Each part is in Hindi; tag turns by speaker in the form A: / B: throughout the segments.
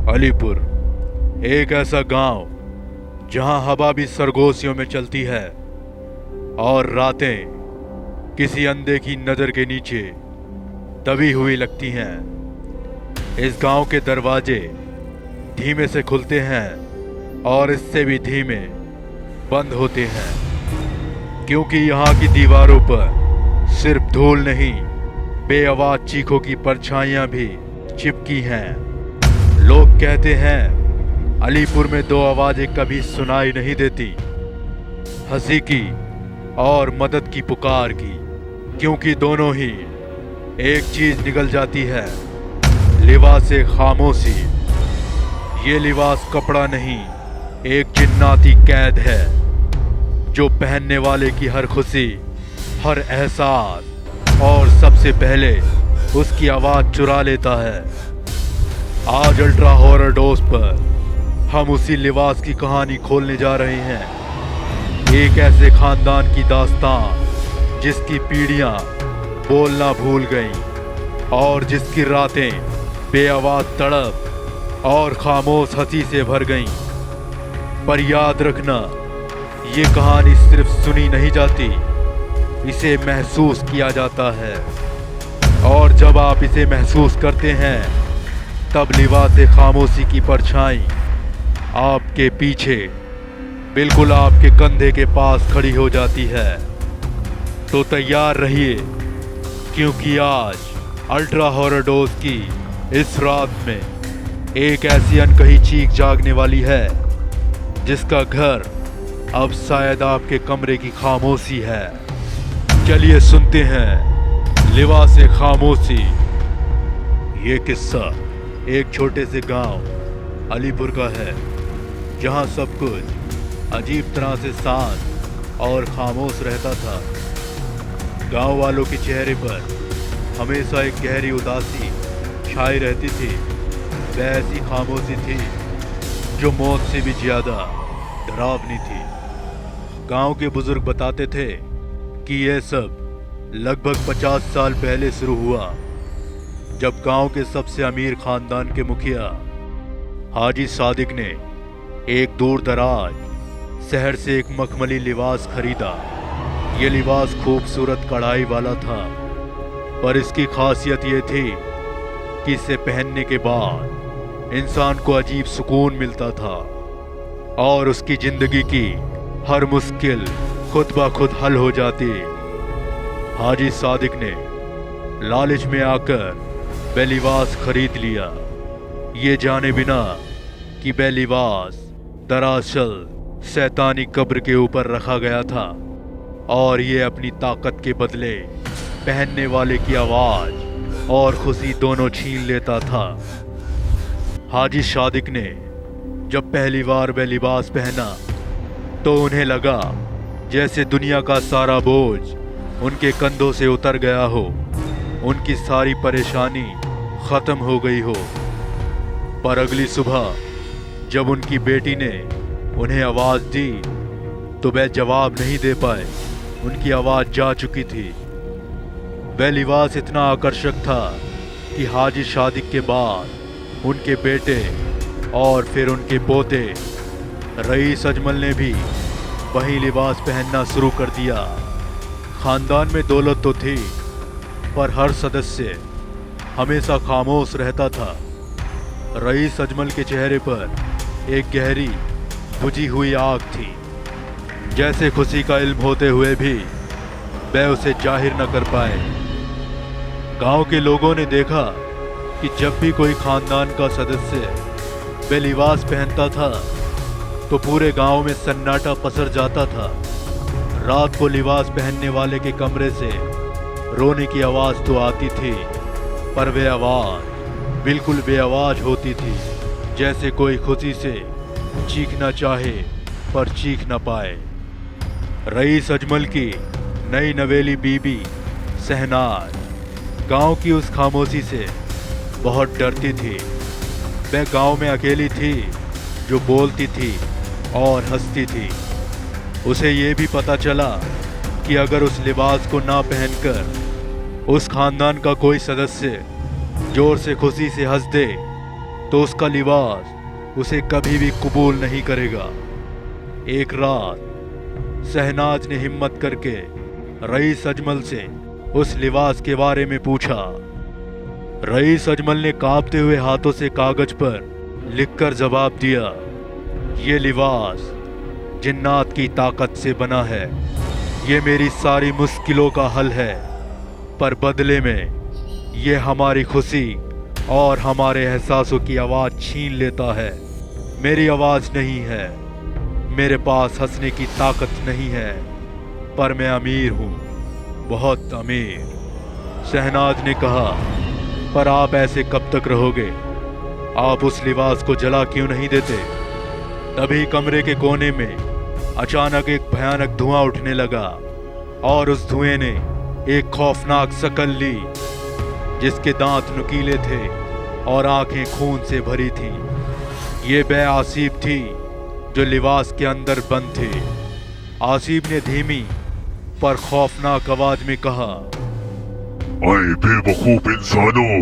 A: अलीपुर एक ऐसा गांव जहां हवा भी सरगोशियों में चलती है और रातें किसी अंधे की नज़र के नीचे दबी हुई लगती हैं। इस गांव के दरवाजे धीमे से खुलते हैं और इससे भी धीमे बंद होते हैं, क्योंकि यहाँ की दीवारों पर सिर्फ धूल नहीं, बेआवाज चीखों की परछाइयाँ भी चिपकी हैं। लोग कहते हैं अलीपुर में दो आवाज़ें कभी सुनाई नहीं देती, हंसी की और मदद की पुकार की, क्योंकि दोनों ही एक चीज़ निकल जाती है, लिबास-ए खामोशी। ये लिबास कपड़ा नहीं, एक जिन्नाती कैद है जो पहनने वाले की हर खुशी, हर एहसास और सबसे पहले उसकी आवाज़ चुरा लेता है। आज अल्ट्रा हॉरर डोज पर हम उसी लिबास की कहानी खोलने जा रहे हैं। एक ऐसे खानदान की दास्तान जिसकी पीढ़ियां बोलना भूल गईं और जिसकी रातें बेआवाज तड़प और खामोश हंसी से भर गईं। पर याद रखना, ये कहानी सिर्फ सुनी नहीं जाती, इसे महसूस किया जाता है। और जब आप इसे महसूस करते हैं तब लिबास-ए खामोशी की परछाई आपके पीछे, बिल्कुल आपके कंधे के पास खड़ी हो जाती है। तो तैयार रहिए, क्योंकि आज अल्ट्रा हॉरर डोज की इस रात में एक ऐसी अनकही चीख जागने वाली है जिसका घर अब शायद आपके कमरे की खामोशी है। चलिए सुनते हैं लिबास-ए खामोशी। ये किस्सा एक छोटे से गांव अलीपुर का है, जहां सब कुछ अजीब तरह से शांत और खामोश रहता था। गांव वालों के चेहरे पर हमेशा एक गहरी उदासी छाई रहती थी। वह ऐसी खामोशी थी जो मौत से भी ज्यादा डरावनी थी। गांव के बुजुर्ग बताते थे कि यह सब लगभग 50 साल पहले शुरू हुआ, जब गांव के सबसे अमीर खानदान के मुखिया हाजी सादिक ने एक दूर दराज शहर से एक मखमली लिबास खरीदा। ये लिबास खूबसूरत कढ़ाई वाला था, पर इसकी खासियत ये थी कि इसे पहनने के बाद इंसान को अजीब सुकून मिलता था और उसकी जिंदगी की हर मुश्किल खुद ब खुद हल हो जाती। हाजी सादिक ने लालच में आकर वह लिबास खरीद लिया, ये जाने बिना कि वह लिबास दरअसल शैतानी कब्र के ऊपर रखा गया था और ये अपनी ताकत के बदले पहनने वाले की आवाज और खुशी दोनों छीन लेता था। हाजी सादिक ने जब पहली बार वह लिबास पहना तो उन्हें लगा जैसे दुनिया का सारा बोझ उनके कंधों से उतर गया हो, उनकी सारी परेशानी खत्म हो गई हो। पर अगली सुबह जब उनकी बेटी ने उन्हें आवाज दी तो वह जवाब नहीं दे पाए, उनकी आवाज जा चुकी थी। वह लिबास इतना आकर्षक था कि हाजी सादिक के बाद उनके बेटे और फिर उनके पोते रईस अजमल ने भी वही लिबास पहनना शुरू कर दिया। खानदान में दौलत तो थी, पर हर सदस्य हमेशा खामोश रहता था। रईस अजमल के चेहरे पर एक गहरी बुझी हुई आग थी, जैसे खुशी का इल्म होते हुए भी वह उसे जाहिर न कर पाए। गांव के लोगों ने देखा कि जब भी कोई खानदान का सदस्य वह लिबास पहनता था तो पूरे गांव में सन्नाटा पसर जाता था। रात को लिबास पहनने वाले के कमरे से रोने की आवाज़ तो आती थी, पर वह आवाज़ बिल्कुल बेआवाज होती थी, जैसे कोई खुशी से चीखना चाहे पर चीख न पाए। रईस अजमल की नई नवेली बीबी शहनाज गांव की उस खामोशी से बहुत डरती थी। वह गांव में अकेली थी जो बोलती थी और हंसती थी। उसे ये भी पता चला कि अगर उस लिबास को ना पहनकर उस खानदान का कोई सदस्य जोर से खुशी से हंस दे तो उसका लिबास उसे कभी भी कबूल नहीं करेगा। एक रात शहनाज ने हिम्मत करके रईस अजमल से उस लिबास के बारे में पूछा। रईस अजमल ने कांपते हुए हाथों से कागज पर लिखकर जवाब दिया, ये लिबास जिन्नात की ताकत से बना है। ये मेरी सारी मुश्किलों का हल है, पर बदले में ये हमारी खुशी और हमारे एहसासों की आवाज़ छीन लेता है। मेरी आवाज़ नहीं है, मेरे पास हंसने की ताकत नहीं है, पर मैं अमीर हूँ, बहुत अमीर। शहनाज ने कहा, पर आप ऐसे कब तक रहोगे? आप उस लिबास को जला क्यों नहीं देते? तभी कमरे के कोने में अचानक एक भयानक धुआं उठने लगा और उस धुएं ने एक खौफनाक शक्ल ली, जिसके दांत नुकीले थे और आंखें खून से भरी थीं। ये बे आसिफ थी जो लिबास के अंदर बंद थे। आसिफ ने धीमी पर खौफनाक आवाज में कहा,
B: अरे बेवकूफ इंसानों,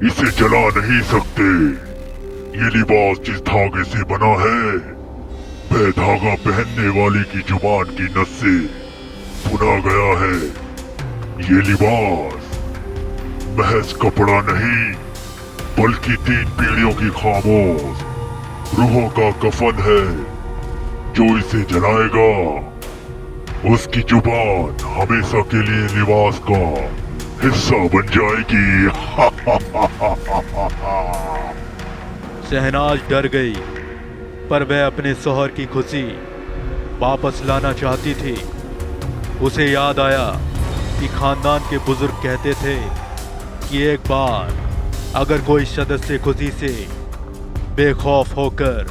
B: इसे जला नहीं सकते। ये लिबास जिस धागे से बना है, वह धागा पहनने वाले की जुबान की नस से बुना गया है। ये लिबास महज कपड़ा नहीं, बल्कि 3 पीढ़ियों की खामोश रूहों का कफन है। जो इसे जलाएगा, उसकी जुबान हमेशा के लिए लिबास का हिस्सा बन जाएगी।
A: शहनाज डर गई, पर वह अपने शौहर की खुशी वापस लाना चाहती थी। उसे याद आया कि खानदान के बुजुर्ग कहते थे कि एक बार अगर कोई सदस्य खुशी से बेखौफ होकर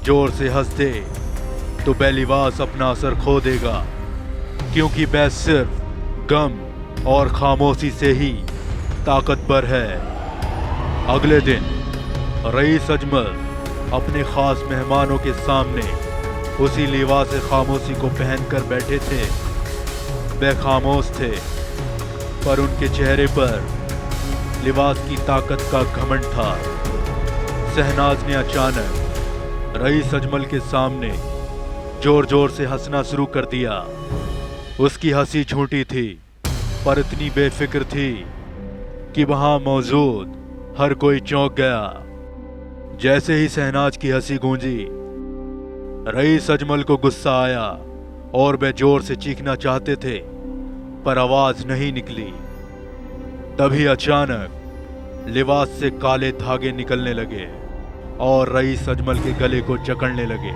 A: जोर से हंस दे तो वह लिबास अपना असर खो देगा, क्योंकि वह सिर्फ गम और खामोशी से ही ताकतवर है। अगले दिन रईस अजमल अपने खास मेहमानों के सामने उसी लिबास खामोशी को पहनकर बैठे थे। वे खामोश थे, पर उनके चेहरे पर लिबास की ताकत का घमंड था। शहनाज ने अचानक रईस अजमल के सामने जोर जोर से हंसना शुरू कर दिया। उसकी हंसी छोटी थी, पर इतनी बेफिक्र थी कि वहां मौजूद हर कोई चौंक गया। जैसे ही शहनाज की हंसी गूंजी, रईस अजमल को गुस्सा आया और वे जोर से चीखना चाहते थे, पर आवाज नहीं निकली। तभी अचानक लिबास से काले धागे निकलने लगे और रईस अजमल के गले को जकड़ने लगे।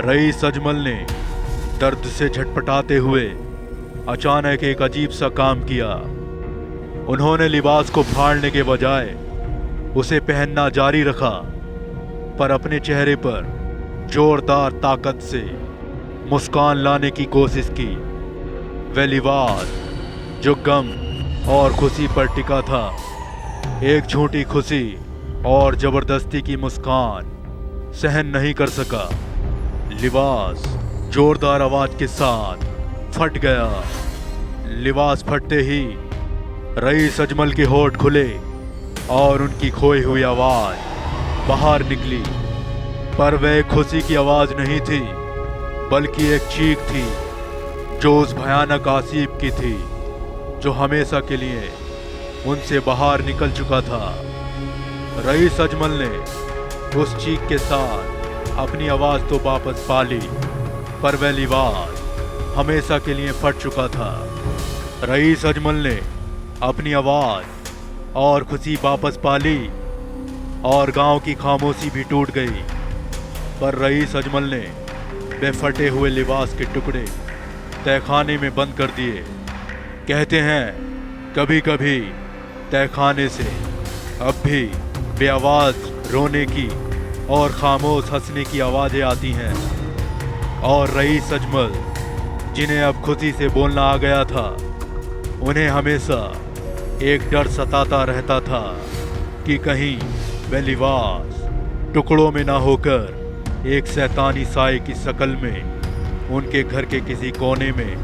A: रईस अजमल ने दर्द से झटपटाते हुए अचानक एक अजीब सा काम किया। उन्होंने लिबास को फाड़ने के बजाय उसे पहनना जारी रखा, पर अपने चेहरे पर जोरदार ताकत से मुस्कान लाने की कोशिश की। वह लिबास जो गम और खुशी पर टिका था, एक छोटी खुशी और जबरदस्ती की मुस्कान सहन नहीं कर सका। लिबास जोरदार आवाज के साथ फट गया। लिबास फटते ही रईस अजमल के होठ खुले और उनकी खोई हुई आवाज बाहर निकली, पर वह खुशी की आवाज नहीं थी, बल्कि एक चीख थी जो उस भयानक आसिफ की थी, जो हमेशा के लिए उनसे बाहर निकल चुका था। रईस अजमल ने उस चीख के साथ अपनी आवाज तो वापस पा ली, पर वह लिबास हमेशा के लिए फट चुका था। रईस अजमल ने अपनी आवाज और खुशी वापस पा ली और गांव की खामोशी भी टूट गई, पर रईस अजमल ने वे फटे हुए लिबास के टुकड़े तहखाने में बंद कर दिए। कहते हैं कभी कभी तहखाने से अब भी बेआवाज रोने की और खामोश हंसने की आवाज़ें आती हैं, और रईस अजमल जिन्हें अब खुशी से बोलना आ गया था, उन्हें हमेशा एक डर सताता रहता था कि कहीं वह लिबास टुकड़ों में ना होकर एक शैतानी साए की शक्ल में उनके घर के किसी कोने में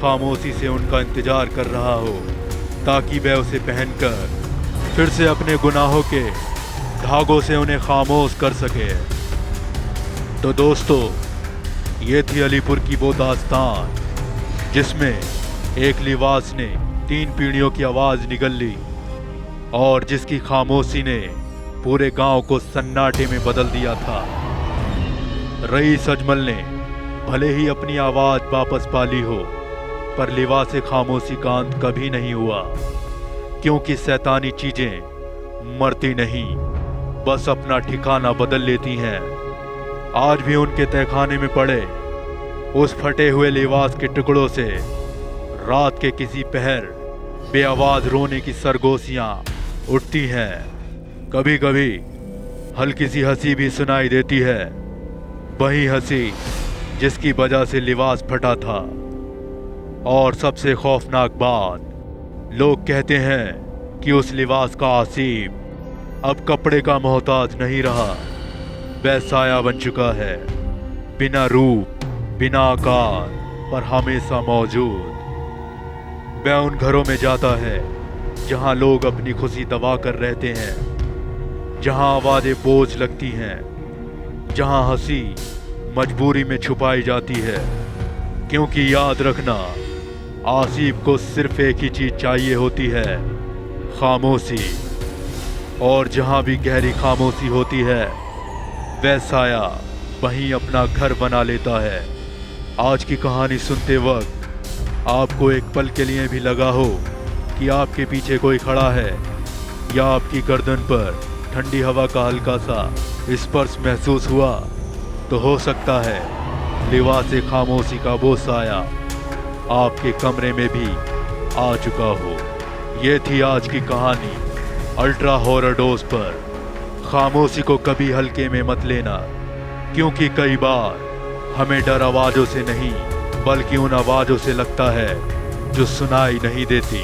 A: खामोशी से उनका इंतजार कर रहा हो, ताकि वह उसे पहनकर फिर से अपने गुनाहों के धागों से उन्हें खामोश कर सके। तो दोस्तों, ये थी अलीपुर की वो दास्तान जिसमें एक लिबास ने 3 पीढ़ियों की आवाज निगल ली और जिसकी खामोशी ने पूरे गांव को सन्नाटे में बदल दिया था। रईस अजमल ने भले ही अपनी आवाज वापस पा ली हो, पर लिबास खामोशी का अंत कभी नहीं हुआ, क्योंकि शैतानी चीजें मरती नहीं, बस अपना ठिकाना बदल लेती हैं। आज भी उनके तहखाने में पड़े उस फटे हुए लिबास के टुकड़ों से रात के किसी पहर बेआवाज रोने की सरगोशियां उठती हैं। कभी कभी हल्की सी हंसी भी सुनाई देती है, वही हंसी जिसकी वजह से लिबास फटा था। और सबसे खौफनाक बात, लोग कहते हैं कि उस लिबास का आसिफ अब कपड़े का मोहताज नहीं रहा, वह साया बन चुका है, बिना रूप बिना आकार पर हमेशा मौजूद। वह उन घरों में जाता है जहां लोग अपनी खुशी दबा कर रहते हैं, जहां आवाजें बोझ लगती हैं, जहां हंसी मजबूरी में छुपाई जाती है। क्योंकि याद रखना, आसिफ को सिर्फ एक ही चीज चाहिए होती है, खामोशी। और जहां भी गहरी खामोशी होती है, वह साया वहीं अपना घर बना लेता है। आज की कहानी सुनते वक्त आपको एक पल के लिए भी लगा हो कि आपके पीछे कोई खड़ा है, या आपकी गर्दन पर ठंडी हवा का हल्का सा स्पर्श महसूस हुआ, तो हो सकता है लिबास खामोशी का वो साया आपके कमरे में भी आ चुका हो। ये थी आज की कहानी अल्ट्रा हॉरर डोज पर। खामोशी को कभी हल्के में मत लेना, क्योंकि कई बार हमें डर आवाजों से नहीं बल्कि उन आवाजों से लगता है जो सुनाई नहीं देती।